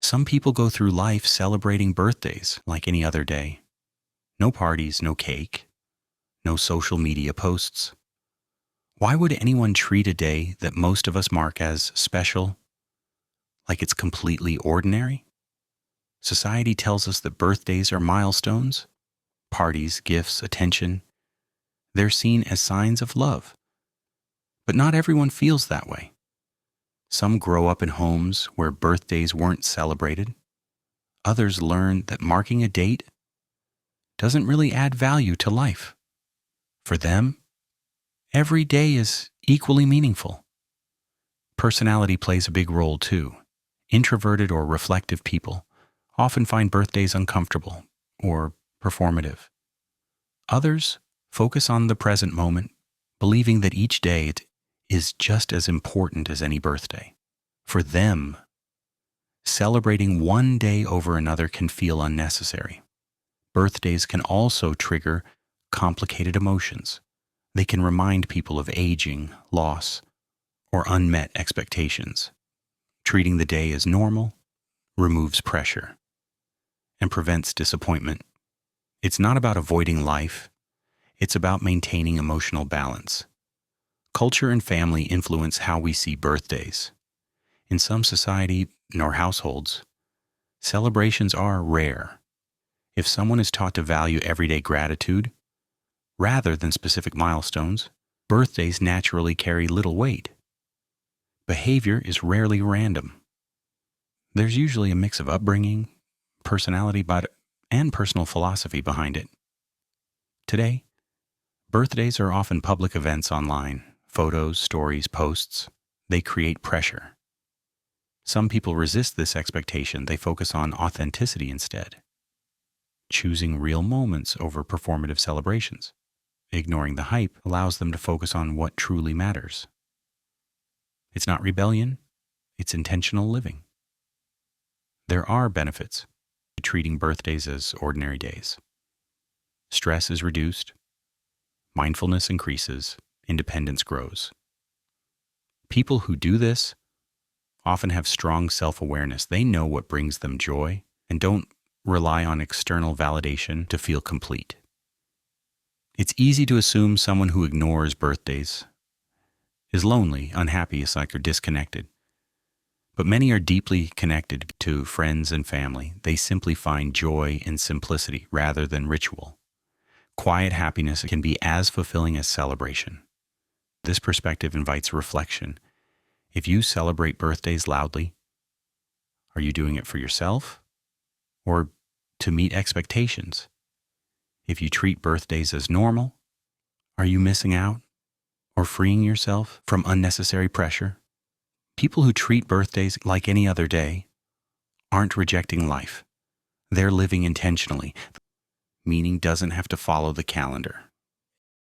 Some people go through life celebrating birthdays like any other day. No parties, no cake, no social media posts. Why would anyone treat a day that most of us mark as special like it's completely ordinary? Society tells us that birthdays are milestones, parties, gifts, attention. They're seen as signs of love. But not everyone feels that way. Some grow up in homes where birthdays weren't celebrated. Others learn that marking a date doesn't really add value to life. For them, every day is equally meaningful. Personality plays a big role too. Introverted or reflective people often find birthdays uncomfortable or performative. Others focus on the present moment, believing that each day is just as important as any birthday. For them, celebrating one day over another can feel unnecessary. Birthdays can also trigger complicated emotions. They can remind people of aging, loss, or unmet expectations. Treating the day as normal removes pressure and prevents disappointment. It's not about avoiding life. It's about maintaining emotional balance. Culture and family influence how we see birthdays. In some society or households, celebrations are rare. If someone is taught to value everyday gratitude rather than specific milestones, birthdays naturally carry little weight. Behavior is rarely random. There's usually a mix of upbringing, personality, and personal philosophy behind it. Today, birthdays are often public events online. Photos, stories, posts, they create pressure. Some people resist this expectation. They focus on authenticity instead, choosing real moments over performative celebrations. Ignoring the hype allows them to focus on what truly matters. It's not rebellion, it's intentional living. There are benefits to treating birthdays as ordinary days. Stress is reduced, mindfulness increases, independence grows. People who do this often have strong self-awareness. They know what brings them joy and don't rely on external validation to feel complete. It's easy to assume someone who ignores birthdays is lonely, unhappy, or disconnected. But many are deeply connected to friends and family. They simply find joy in simplicity rather than ritual. Quiet happiness can be as fulfilling as celebration. This perspective invites reflection. If you celebrate birthdays loudly, are you doing it for yourself or to meet expectations? If you treat birthdays as normal, are you missing out or freeing yourself from unnecessary pressure? People who treat birthdays like any other day aren't rejecting life. They're living intentionally. Meaning doesn't have to follow the calendar.